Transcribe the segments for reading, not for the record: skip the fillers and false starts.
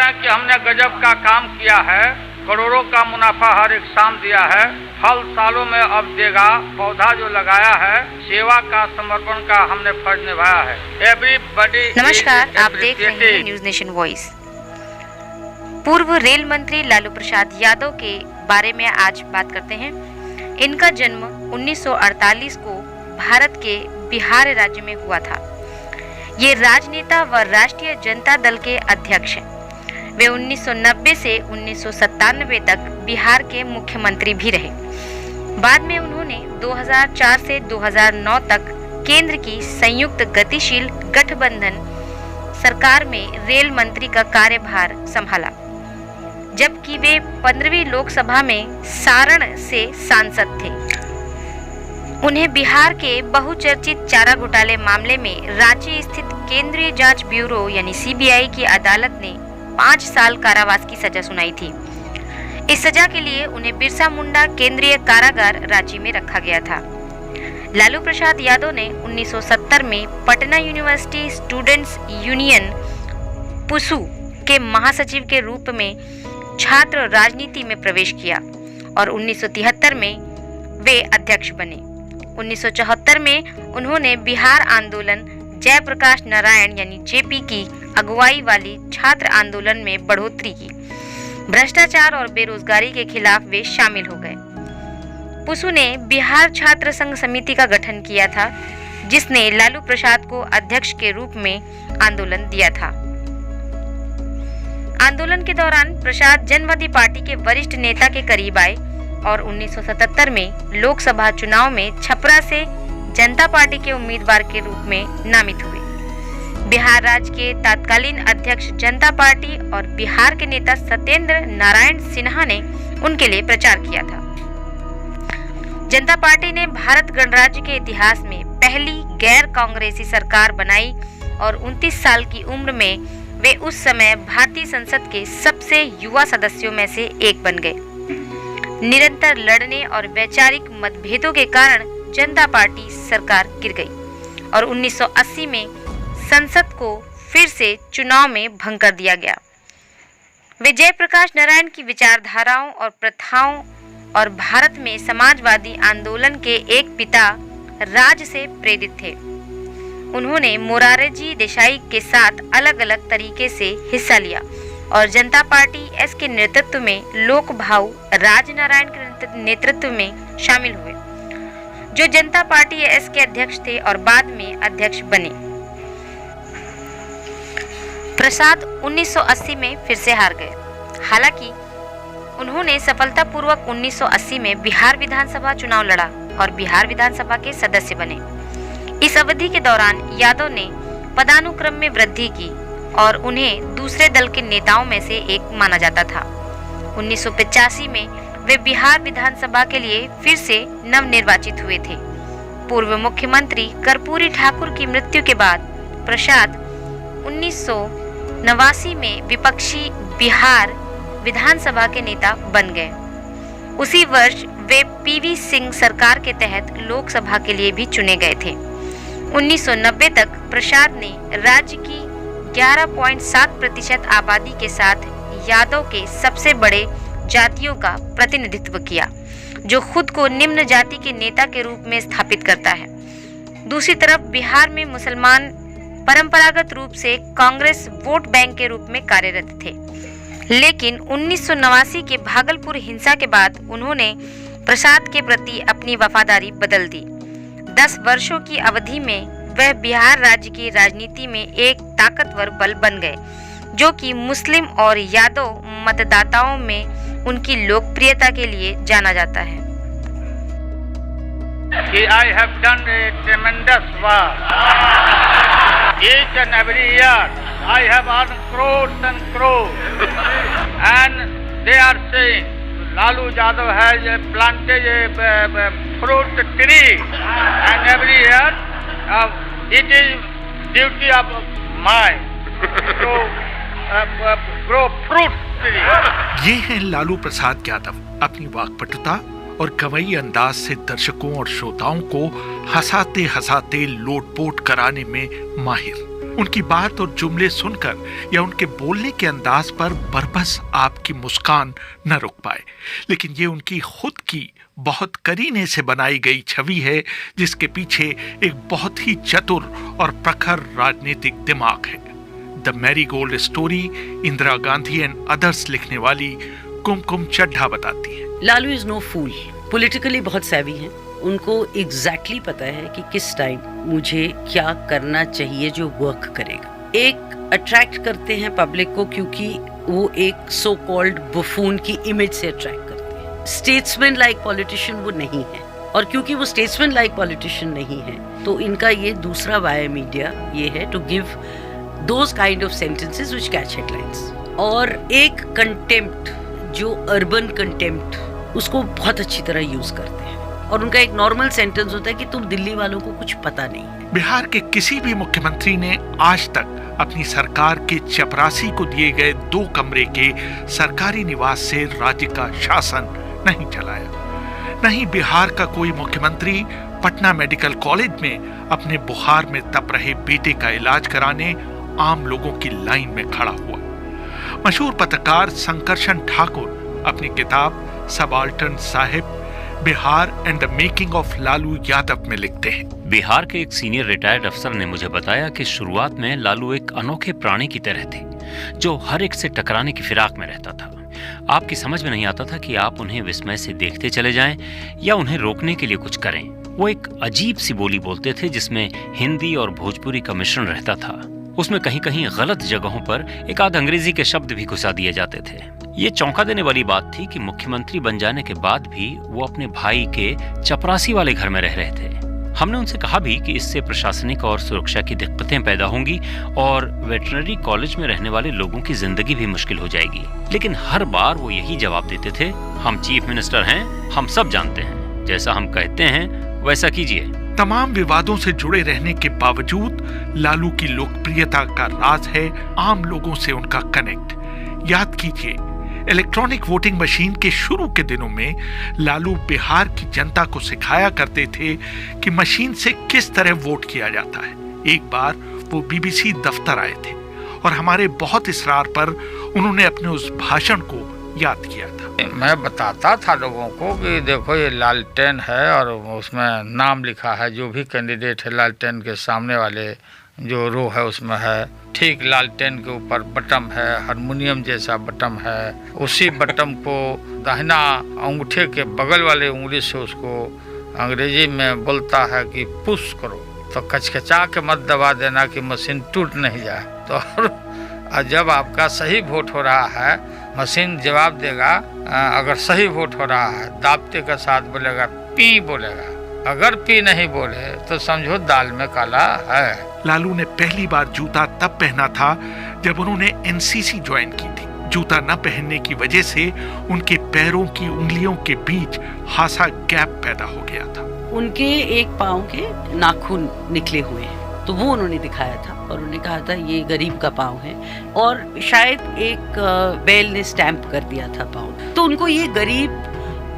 रहे हैं कि हमने गजब का काम किया है, करोड़ों का मुनाफा हर एक शाम दिया है, फल सालों में अब देगा, पौधा जो लगाया है, सेवा का समर्पण का हमने फर्ज निभाया है। एवरीबॉडी। नमस्कार, आप देख रहे हैं न्यूज नेशन वॉइस। पूर्व रेल मंत्री लालू प्रसाद यादव के बारे में आज बात करते हैं। इनका जन्म 1948 को भारत के बिहार राज्य में हुआ था। ये राजनेता व राष्ट्रीय जनता दल के अध्यक्ष हैं। वे 1990 से 1997 तक बिहार के मुख्यमंत्री भी रहे। बाद में उन्होंने 2004 से 2009 तक केंद्र की संयुक्त गतिशील गठबंधन सरकार में रेल मंत्री का कार्यभार संभाला, जबकि वे 15वीं लोकसभा में सारण से सांसद थे। उन्हें बिहार के बहुचर्चित चारा घोटाले मामले में रांची स्थित केंद्रीय जांच ब्यूरो यानी सीबीआई की अदालत ने 5 साल कारावास की सजा सुनाई थी। इस सजा के लिए उन्हें बिरसा मुंडा केंद्रीय कारागार रांची में रखा गया था। लालू प्रसाद यादव ने 1970 में पटना यूनिवर्सिटी स्टूडेंट्स यूनियन पुसू के महासचिव के रूप में छात्र राजनीति में प्रवेश किया और 1973 में वे अध्यक्ष बने। 1974 में उन्होंने बिहार आंदोलन जयप्रकाश नारायण यानी जेपी की अगुवाई वाली छात्र आंदोलन में बढ़ोतरी की। भ्रष्टाचार और बेरोजगारी के खिलाफ वे शामिल हो गए। पुसू ने बिहार छात्र संघ समिति का गठन किया था, जिसने लालू प्रसाद को अध्यक्ष के रूप में आंदोलन दिया था। आंदोलन के दौरान प्रसाद जनवादी पार्टी के वरिष्ठ नेता के करीब आए और 1977 में लोकसभा चुनाव में छपरा से जनता पार्टी के उम्मीदवार के रूप में नामित हुए। बिहार राज्य के तत्कालीन अध्यक्ष जनता पार्टी और बिहार के नेता सत्येंद्र नारायण सिन्हा ने उनके लिए प्रचार किया था। जनता पार्टी ने भारत गणराज्य के इतिहास में पहली गैर कांग्रेसी सरकार बनाई और 29 साल की उम्र में वे उस समय भारतीय संसद के सबसे युवा सदस्यों में से एक बन गए। निरंतर लड़ने और वैचारिक मतभेदों के कारण जनता पार्टी सरकार गिर गई और 1980 में संसद को फिर से चुनाव में भंग कर दिया गया। वे जयप्रकाश नारायण की विचारधाराओं और प्रथाओं और भारत में समाजवादी आंदोलन के एक पिता राज से प्रेरित थे। उन्होंने मोरारजी देसाई के साथ अलग अलग तरीके से हिस्सा लिया और जनता पार्टी एस के नेतृत्व में लोक भाऊ राजनारायण के नेतृत्व में शामिल हुए, जो जनता पार्टी एस के अध्यक्ष थे और बाद में अध्यक्ष बने। प्रसाद 1980 में फिर से हार गए। हालांकि उन्होंने सफलतापूर्वक 1980 में बिहार विधानसभा चुनाव लड़ा और बिहार विधानसभा के सदस्य बने। इस अवधि के दौरान यादव ने पदानुक्रम में वृद्धि की और उन्हें दूसरे दल के नेताओं में से एक माना जाता था। 1985 में वे बिहार विधानसभा के लिए फिर से नवनिर्वाचित हुए थे। पूर्व मुख्यमंत्री कर्पूरी ठाकुर की मृत्यु के बाद प्रसाद 1989 में विपक्षी बिहार विधानसभा के नेता बन गए। उसी वर्ष वे पीवी सिंह सरकार के तहत लोकसभा के लिए भी चुने गए थे। 1990 तक प्रसाद ने राज्य की 11.7% आबादी के साथ यादव के सबसे बड़े जातियों का प्रतिनिधित्व किया, जो खुद को निम्न जाति के नेता के रूप में स्थापित करता है। दूसरी तरफ बिहार में मुसलमान परंपरागत रूप से कांग्रेस वोट बैंक के रूप में कार्यरत थे, लेकिन 1989 के भागलपुर हिंसा के बाद उन्होंने प्रसाद के प्रति अपनी वफादारी बदल दी। 10 वर्षों की अवधि में वह बिहार राज्य की राजनीति में एक ताकतवर बल बन गए, जो कि मुस्लिम और यादव मतदाताओं में उनकी लोकप्रियता के लिए जाना जाता है। I have done a tremendous work. Each and every year I have earned crores and crores, and they are saying Lalu Yadav has planted a fruit tree, and every year it is duty of mine to grow fruit tree. ये हैं लालू प्रसाद यादव, अपनी वाक्पटुता और गवई अंदाज से दर्शकों और श्रोताओं को हंसाते हंसाते लोटपोट कराने में माहिर। उनकी बात और जुमले सुनकर या उनके बोलने के अंदाज पर बरबस आपकी मुस्कान न रुक पाए, लेकिन ये उनकी खुद की बहुत करीने से बनाई गई छवि है, जिसके पीछे एक बहुत ही चतुर और प्रखर राजनीतिक दिमाग है। The Marigold Story Indira Gandhi and others लिखने वाली कुमकुम चड्ढा बताती है। Lalu is no fool, politically बहुत सैवी हैं। उनको एग्जैक्टली पता है कि किस टाइम मुझे क्या करना चाहिए जो वर्क करेगा। एक अट्रैक्ट करते हैं पब्लिक को क्योंकि वो एक सो कॉल्ड बुफून की इमेज से अट्रैक्ट करते हैं। स्टेट्समैन लाइक पॉलिटिशियन वो नहीं है, और क्योंकि वो स्टेट्समैन लाइक पॉलिटिशियन नहीं है तो इनका ये दूसरा वाया मीडिया ये है to give those kind of sentences which catch headlines. और एक कंटेम्प्ट जो अर्बन कंटेम्प्ट उसको बहुत अच्छी तरह यूज करते हैं, और उनका एक नॉर्मल सेंटेंस होता है कि तुम दिल्ली वालों को कुछ पता नहीं है। बिहार के किसी भी मुख्यमंत्री ने आज तक अपनी सरकार के चपरासी को दिए गए 2 कमरे के सरकारी निवास से राज्य का शासन नहीं चलाया। नहीं बिहार का कोई मुख्यमंत्री पटना मेडिकल कॉलेज में अपने बुखार में तप रहे बेटे का इलाज कराने आम लोगों की लाइन में खड़ा हुआ। मशहूर पत्रकार संकर्षण ठाकुर अपनी किताब subaltern Sahib Bihar and the making of Lalu Yadav में लिखते हैं। बिहार के एक सीनियर रिटायर्ड अफसर ने मुझे बताया कि शुरुआत में लालू एक अनोखे प्राणी की तरह थे, जो हर एक से टकराने की फिराक में रहता था। आपकी समझ में नहीं आता था कि आप उन्हें विस्मय से देखते चले जाएं या उन्हें रोकने के लिए कुछ करें। वो एक अजीब सी बोली बोलते थे जिसमें हिंदी और भोजपुरी का मिश्रण रहता था। उसमें कहीं कहीं गलत जगहों पर एक आध अंग्रेजी के शब्द भी घुसा दिए जाते थे। ये चौंका देने वाली बात थी कि मुख्यमंत्री बन जाने के बाद भी वो अपने भाई के चपरासी वाले घर में रह रहे थे। हमने उनसे कहा भी कि इससे प्रशासनिक और सुरक्षा की दिक्कतें पैदा होंगी और वेटरनरी कॉलेज में रहने वाले लोगों की जिंदगी भी मुश्किल हो जाएगी, लेकिन हर बार वो यही जवाब देते थे, हम चीफ मिनिस्टर हैं, हम सब जानते हैं, जैसा हम कहते हैं वैसा कीजिए। तमाम विवादों से जुड़े रहने के बावजूद लालू की लोकप्रियता का राज है आम लोगों से उनका कनेक्ट। याद कीजिए, इलेक्ट्रॉनिक वोटिंग मशीन के शुरू के दिनों में लालू बिहार की जनता को सिखाया करते थे कि मशीन से किस तरह वोट किया जाता है। एक बार वो बीबीसी दफ्तर आए थे और हमारे बहुत इसरार पर उन्होंने अपने उस भाषण को याद किया था। मैं बताता था लोगों को कि देखो ये लालटेन है और उसमें नाम लिखा है, जो भी कैंडिडेट है लालटेन के सामने वाले जो रो है उसमें है, ठीक लालटेन के ऊपर बटन है, हारमोनियम जैसा बटन है, उसी बटन को दाहिना अंगूठे के बगल वाले उंगली से उसको अंग्रेजी में बोलता है कि पुश करो, तो कचकचा के मत दबा देना कि मशीन टूट नहीं जाए। तो जब आपका सही वोट हो रहा है मशीन जवाब देगा, अगर सही वोट हो रहा है दाबते के साथ बोलेगा पी बोलेगा, अगर पी नहीं बोले तो समझो दाल में काला है। लालू ने पहली बार जूता तब पहना था जब उन्होंने एनसीसी ज्वाइन की थी। जूता न पहनने की वजह से उनके पैरों की उंगलियों के बीच खासा गैप पैदा हो गया था। उनके एक पाँव के नाखून निकले हुए हैं, तो वो उन्होंने दिखाया था और उन्होंने कहा था ये गरीब का पाँव है, और शायद एक बैल ने स्टैंप कर दिया था पाँव, तो उनको ये गरीब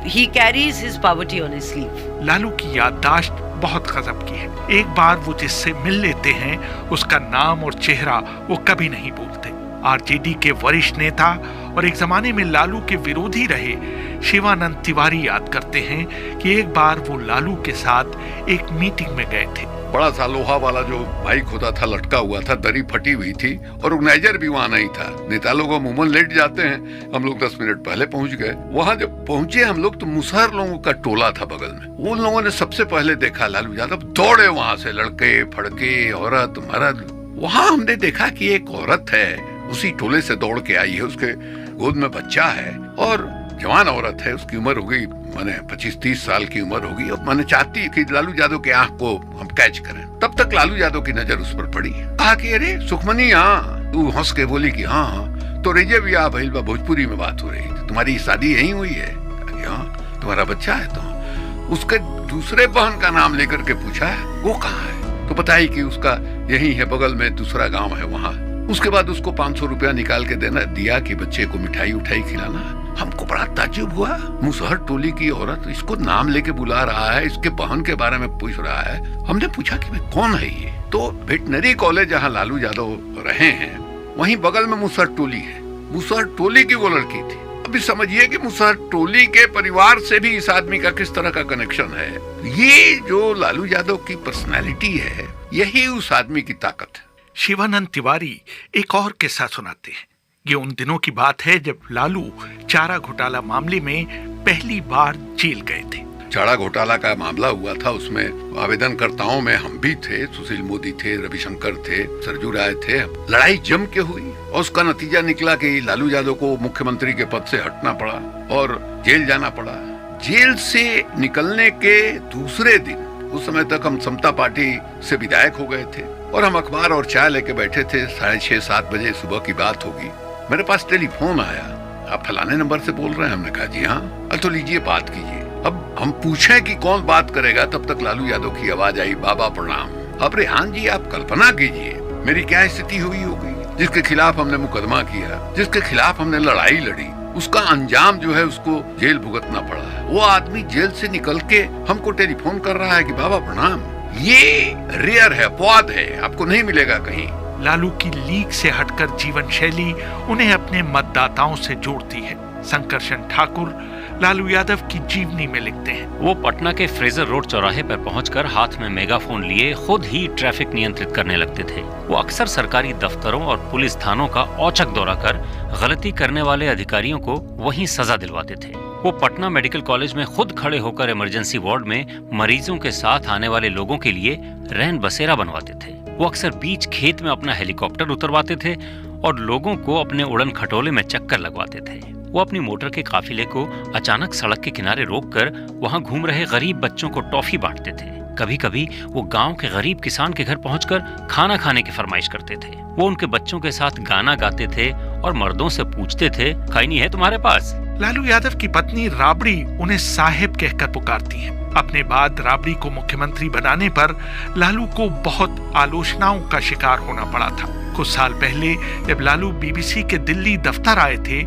he carries his poverty on his sleeve। Lalu की याददाश्त बहुत गजब की है। एक बार वो जिससे मिल लेते हैं उसका नाम और चेहरा वो कभी नहीं भूलते। आरजेडी के वरिष्ठ नेता और एक जमाने में लालू के विरोधी रहे शिवानंद तिवारी याद करते हैं कि एक बार वो लालू के साथ एक मीटिंग में गए थे। बड़ा सा लोहा वाला जो बाइक होता था लटका हुआ था, दरी फटी हुई थी और ऑर्गेनाइजर भी वहाँ नहीं था। नेता लोग अमूमन लेट जाते हैं, हम लोग 10 मिनट पहले पहुँच गए। वहाँ जब पहुँचे हम लोग तो मुसहर लोगों का टोला था बगल में। उन लोगों ने सबसे पहले देखा लालू यादव, दौड़े वहाँ से, लड़के फड़के औरत मर्द। वहाँ हमने देखा कि एक औरत है, उसी टोले से दौड़ के आई है, उसके गोद में बच्चा है और जवान औरत है, उसकी उम्र हो गई मैंने 25-30 साल की उम्र होगी। अब मैंने चाहती कि लालू यादव के आंख को हम कैच करें। तब तक लालू यादव की नजर उस पर पड़ी। कहा कि अरे सुखमनी, हाँ। तू हंस के बोली कि हाँ हाँ। तो रेजे भी आ भइल बा, भोजपुरी में बात हो रही थी, तुम्हारी शादी यहीं हुई है? हाँ। तुम्हारा बच्चा है? तो उसके दूसरे बहन का नाम लेकर के पूछा है, वो कहाँ है? तो बताई कि उसका यही है, बगल में दूसरा गाँव है वहाँ। उसके बाद उसको 500 रुपया निकाल के दिया कि बच्चे को मिठाई उठाई खिलाना। हमको बड़ा ताज्जुब हुआ। मुसहर टोली की औरत इसको नाम लेके बुला रहा है, इसके बहन के बारे में पूछ रहा है। हमने पूछा कि भाई कौन है ये? तो वेटनरी कॉलेज जहाँ लालू यादव रहे हैं वहीं बगल में मुसहर टोली है। मुसहर टोली की वो लड़की थी। अभी समझिए कि मुसहर टोली के परिवार से भी इस आदमी का किस तरह का कनेक्शन है। ये जो लालू यादव की पर्सनैलिटी है, यही उस आदमी की ताकत है। शिवानंद तिवारी एक और किस्सा सुनाते हैं। ये उन दिनों की बात है जब लालू चारा घोटाला मामले में पहली बार जेल गए थे। चारा घोटाला का मामला हुआ था, उसमें आवेदनकर्ताओं में हम भी थे, सुशील मोदी थे, रविशंकर थे, सरजू राय थे। लड़ाई जम के हुई और उसका नतीजा निकला कि लालू यादव को मुख्यमंत्री के पद से हटना पड़ा और जेल जाना पड़ा। जेल से निकलने के दूसरे दिन, उस समय तक हम समता पार्टी से विधायक हो गए थे और हम अखबार और चाय लेके बैठे थे। 6:30-7 बजे सुबह की बात होगी। मेरे पास टेलीफोन आया, आप फलाने नंबर से बोल रहे हैं? हमने कहा जी हाँ। तो लीजिए बात कीजिए। अब हम पूछे कि कौन बात करेगा, तब तक लालू यादव की आवाज आई, बाबा प्रणाम। अब रेहान जी आप कल्पना कीजिए मेरी क्या स्थिति हुई होगी। जिसके खिलाफ हमने मुकदमा किया, जिसके खिलाफ हमने लड़ाई लड़ी, उसका अंजाम जो है उसको जेल भुगतना पड़ा है। वो आदमी जेल से निकल के हमको टेलीफोन कर रहा है कि बाबा प्रणाम। ये रेयर है, अपवाद है, आपको नहीं मिलेगा कहीं। लालू की लीक से हटकर जीवन शैली उन्हें अपने मतदाताओं से जोड़ती है। शंकरशन ठाकुर लालू यादव की जीवनी में लिखते हैं, वो पटना के फ्रेजर रोड चौराहे पर पहुंचकर हाथ में मेगाफोन लिए खुद ही ट्रैफिक नियंत्रित करने लगते थे। वो अक्सर सरकारी दफ्तरों और पुलिस थानों का औचक दौरा कर गलती करने वाले अधिकारियों को वहीं सजा दिलवाते थे। वो पटना मेडिकल कॉलेज में खुद खड़े होकर इमरजेंसी वार्ड में मरीजों के साथ आने वाले लोगों के लिए रैन बसेरा बनवाते थे। वो अक्सर बीच खेत में अपना हेलीकॉप्टर उतरवाते थे और लोगों को अपने उड़न खटोले में चक्कर लगवाते थे। वो अपनी मोटर के काफिले को अचानक सड़क के किनारे रोककर वहां घूम रहे गरीब बच्चों को टॉफी बांटते थे। कभी कभी वो गांव के गरीब किसान के घर पहुंचकर खाना खाने की फरमाइश करते थे। वो उनके बच्चों के साथ गाना गाते थे और मर्दों से पूछते थे, खाई नहीं है तुम्हारे पास? लालू यादव की पत्नी राबड़ी उन्हें साहिब कहकर पुकारती हैं। अपने बाद राबड़ी को मुख्यमंत्री बनाने पर लालू को बहुत आलोचनाओं का शिकार होना पड़ा था। कुछ साल पहले जब लालू बीबीसी के दिल्ली दफ्तर आए थे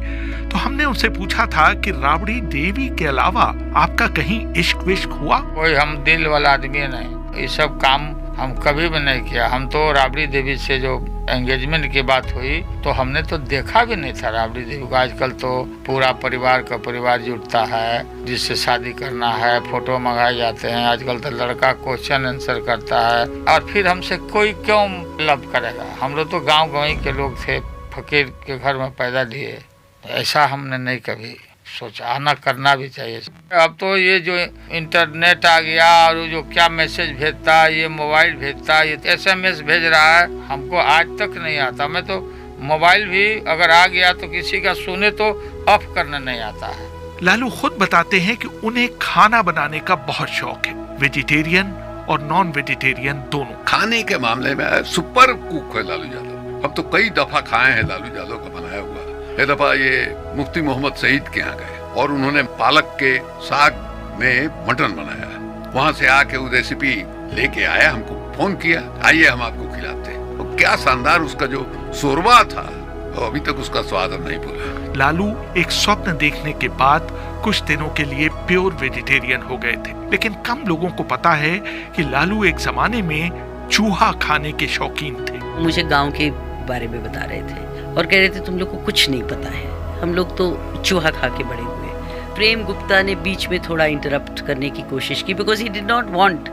तो हमने उनसे पूछा था कि राबड़ी देवी के अलावा आपका कहीं इश्क विश्क हुआ? कोई हम दिल वाला आदमी नहीं, ये सब काम हम कभी भी नहीं किया। हम तो राबड़ी देवी से जो एंगेजमेंट की बात हुई तो हमने तो देखा भी नहीं था राबड़ी देवी को। आजकल तो पूरा परिवार का परिवार जुटता है, जिससे शादी करना है फोटो मंगाए जाते हैं। आजकल तो लड़का क्वेश्चन आंसर करता है और फिर हमसे कोई क्यों लव करेगा। हम लोग तो गाँव गंवई के लोग थे, फकीर के घर में पैदा लिए। ऐसा हमने नहीं कभी सोचा, आना करना भी चाहिए। अब तो ये जो इंटरनेट आ गया और जो क्या मैसेज भेजता है, ये मोबाइल भेजता है, ये SMS भेज रहा है, हमको आज तक नहीं आता। मैं तो मोबाइल भी अगर आ गया तो किसी का सुने तो ऑफ करना नहीं आता है। लालू खुद बताते हैं कि उन्हें खाना बनाने का बहुत शौक है, वेजिटेरियन और नॉन वेजिटेरियन दोनों। खाने के मामले में सुपर कुक है लालू यादव। हम तो कई दफा खाए हैं लालू यादव का बनाया हुआ। एक दफा ये मुफ्ती मोहम्मद सईद के यहाँ गए और उन्होंने पालक के साग में मटन बनाया। वहां से आके वो रेसिपी लेके आया, हमको फोन किया, आइए हम आपको खिलाते हैं। तो क्या शानदार उसका जो शोरबा था, तो अभी तक उसका स्वाद हम नहीं भूला। लालू एक स्वप्न देखने के बाद कुछ दिनों के लिए प्योर वेजिटेरियन हो गए थे, लेकिन कम लोगों को पता है कि लालू एक जमाने में चूहा खाने के शौकीन थे। मुझे गांव के बारे में बता रहे थे और कह रहे थे तुम लोग को कुछ नहीं पता है, हम लोग तो चूहा खा के बड़े हुए। प्रेम गुप्ता ने बीच में थोड़ा इंटरप्ट करने की कोशिश की, because he did not want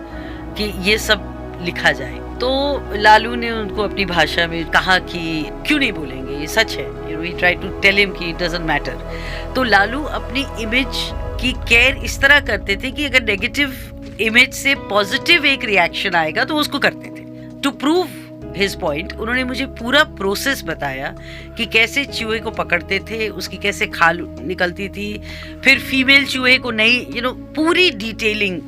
कि ये सब लिखा जाए। तो लालू ने उनको अपनी भाषा में कहा कि क्यों नहीं बोलेंगे, ये सच है। He tried to tell him कि इट डजंट मैटर। तो लालू अपनी इमेज की केयर इस तरह करते थे कि अगर नेगेटिव इमेज से पॉजिटिव एक रिएक्शन आएगा तो उसको करते थे। टू प्रूव हिज पॉइंट उन्होंने मुझे पूरा प्रोसेस बताया कि कैसे चूहे को पकड़ते थे, उसकी कैसे खाल निकलती थी, फिर फीमेल चूहे को नहीं, पूरी डिटेलिंग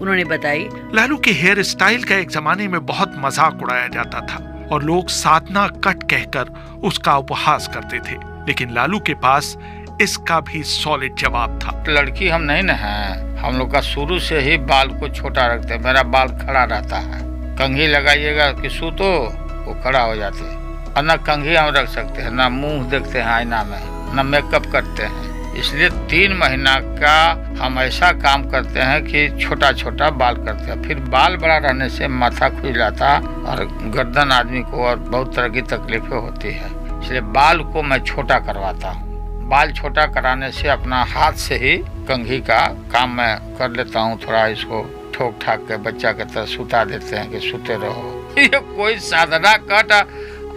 उन्होंने बताई। लालू के हेयर स्टाइल का एक जमाने में बहुत मजाक उड़ाया जाता था और लोग साधना कट कहकर उसका उपहास करते थे, लेकिन लालू के पास इसका भी सॉलिड जवाब था। लड़की हम नहीं न हैं, हम लोग का शुरू से ही बाल को छोटा रखते हैं। मेरा बाल खड़ा रहता है, कंघी लगाइएगा कि सूतो वो खड़ा हो जाते हैं। और न कंघी हम रख सकते हैं, ना मुंह देखते हैं आईना में, न मेकअप करते हैं। इसलिए 3 महीना का हम ऐसा काम करते हैं कि छोटा छोटा बाल करते हैं। फिर बाल बड़ा रहने से माथा खुजाता और गर्दन आदमी को और बहुत तरह की तकलीफें होती है, इसलिए बाल को मैं छोटा करवाता हूँ। बाल छोटा कराने से अपना हाथ से ही कंघी का काम मैं कर लेता हूँ। थोड़ा इसको ठोक ठाक के बच्चा के तरह सुता देते हैं कि सोते रहो। ये कोई साधना कट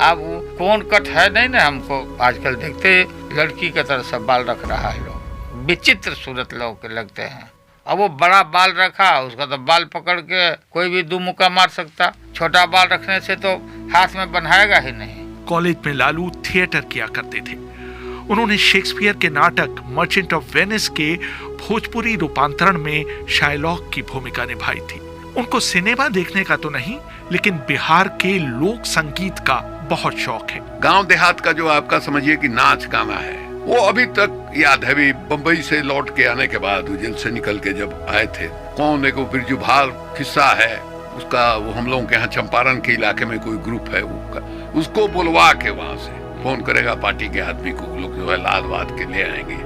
अब कौन कट है नहीं ना, हमको आजकल देखते लड़की के तरह सब बाल रख रहा है लोग, विचित्र सूरत लोग के लगते हैं। अब वो बड़ा बाल रखा, उसका तो बाल पकड़ के कोई भी 2 मुक्का मार सकता, छोटा बाल रखने से तो हाथ में बंधाएगा ही नहीं। कॉलेज में लालू थिएटर किया करते थे। उन्होंने शेक्सपियर के नाटक मर्चेंट ऑफ वेनिस के भोजपुरी रूपांतरण में शायलॉक की भूमिका निभाई थी। उनको सिनेमा देखने का तो नहीं, लेकिन बिहार के लोक संगीत का बहुत शौक है। गांव देहात का जो आपका समझिए कि नाच गाना है, वो अभी तक याद है। भी बम्बई से लौट के आने के बाद जेल से निकल के जब आए थे, कौन एक बिरजू भाल किस्सा है उसका, वो हम लोगों के यहाँ चंपारण के इलाके में कोई ग्रुप है उसको बुलवा के वहां से फोन करेगा पार्टी के आदमी को, लोग जो है लाद वाद के ले आएंगे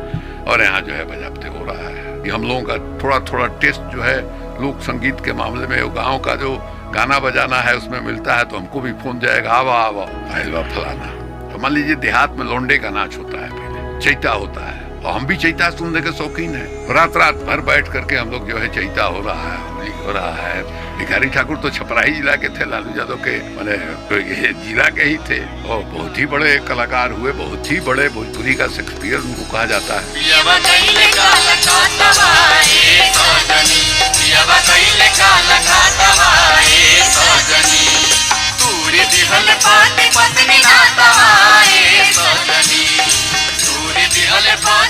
और यहाँ जो है बजाते हो रहा है। ये हम लोगों का थोड़ा थोड़ा टेस्ट जो है लोक संगीत के मामले में, वो गाँव का जो गाना बजाना है उसमें मिलता है, तो हमको भी फोन जाएगा आवा फलाना। तो मान लीजिए देहात में लौंडे का नाच होता है, पहले चैता होता है, और हम भी चैता सुनने के शौकीन है। रात रात भर बैठ करके हम लोग जो है चैता हो रहा है, होली हो रहा है। भिखारी ठाकुर तो छपराही जिला के थे, लालू यादव के माने जिला के ही थे, और बहुत ही बड़े कलाकार हुए, बहुत ही बड़े भोजपुरी का शेक्सपियर उनको कहा जाता है।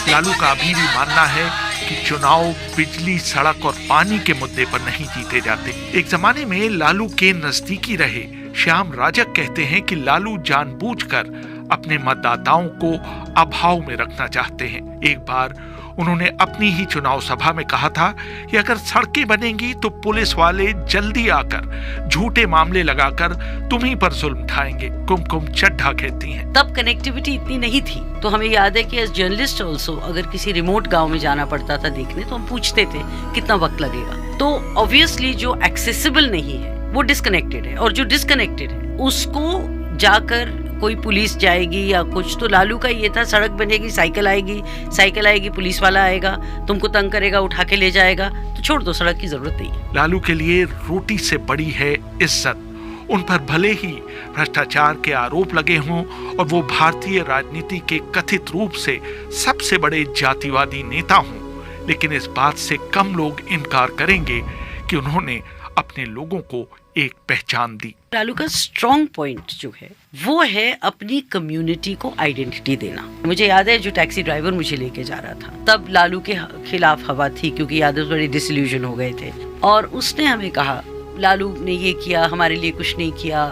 लालू का अभी भी मानना है कि चुनाव बिजली, सड़क और पानी के मुद्दे पर नहीं जीते जाते। एक जमाने में लालू के नजदीकी रहे श्याम राजक कहते हैं कि लालू जानबूझकर अपने मतदाताओं को अभाव में रखना चाहते हैं। एक बार उन्होंने अपनी ही चुनाव सभा में कहा था कि अगर सड़कें बनेंगी तो पुलिस वाले जल्दी आकर झूठे मामले लगाकर तुम्हीं पर जुल्म ढाएंगे। कुमकुम चड्ढा कहती हैं। तब कनेक्टिविटी इतनी नहीं थी, तो हमें याद है कि एज जर्नलिस्ट ऑल्सो अगर किसी रिमोट गांव में जाना पड़ता था देखने, तो हम पूछते थे कितना वक्त लगेगा। तो ऑब्वियसली जो एक्सेसिबल नहीं है वो डिस्कनेक्टेड है, और जो डिस्कनेक्टेड है उसको जाकर कोई पुलिस जाएगी या कुछ। तो लालू का ये था, सड़क बनेगी, साइकिल आएगी, पुलिस वाला आएगा, तुमको तंग करेगा, उठा के ले जाएगा, तो छोड़ दो, सड़क की जरूरत नहीं है। लालू के लिए रोटी से बड़ी है इज्जत। उन पर भले ही भ्रष्टाचार के आरोप लगे हों और वो भारतीय राजनीति के कथित रूप से सबसे बड़े जातिवादी नेता हों, लेकिन इस बात से कम लोग इनकार करेंगे कि उन्होंने अपने लोगों को एक पहचान दी। लालू का स्ट्रॉन्ग पॉइंट जो है वो है अपनी कम्युनिटी को आइडेंटिटी देना। मुझे याद है जो टैक्सी ड्राइवर मुझे लेके जा रहा था, तब लालू के खिलाफ हवा थी, क्योंकि यादव बड़े डिसइल्यूजन हो गए थे, और उसने हमें कहा लालू ने ये किया, हमारे लिए कुछ नहीं किया,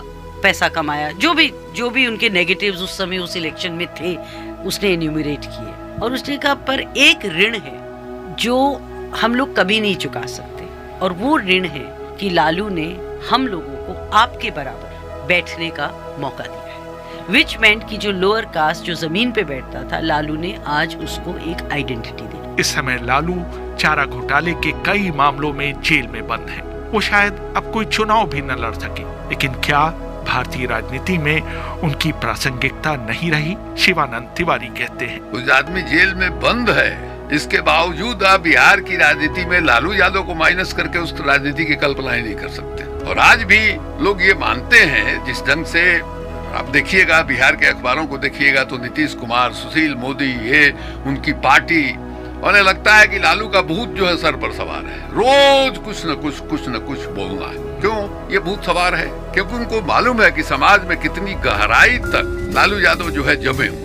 पैसा कमाया, जो भी उनके नेगेटिव्स उस समय उस इलेक्शन में थे उसने एन्यूमरेट किए। और उसने कहा पर एक ऋण है जो हम लोग कभी नहीं चुका सकते, और वो ऋण है कि लालू ने हम लोगों को आपके बराबर बैठने का मौका दिया है, विच मेंट कि जो लोअर कास्ट जो जमीन पे बैठता था, लालू ने आज उसको एक आइडेंटिटी दी। इस समय लालू चारा घोटाले के कई मामलों में जेल में बंद है। वो शायद अब कोई चुनाव भी न लड़ सके, लेकिन क्या भारतीय राजनीति में उनकी प्रासंगिकता नहीं रही? शिवानंद तिवारी कहते हैं, कुछ आदमी जेल में बंद है, इसके बावजूद आप बिहार की राजनीति में लालू यादव को माइनस करके उस राजनीति की कल्पना ही नहीं कर सकते। और आज भी लोग ये मानते हैं, जिस ढंग से आप देखिएगा बिहार के अखबारों को देखिएगा तो नीतीश कुमार, सुशील मोदी, ये उनकी पार्टी, उन्हें लगता है कि लालू का भूत जो है सर पर सवार है, रोज कुछ न कुछ बोलना है। क्यों ये भूत सवार है? क्योंकि उनको मालूम है कि समाज में कितनी गहराई तक लालू यादव जो है जमे हुए।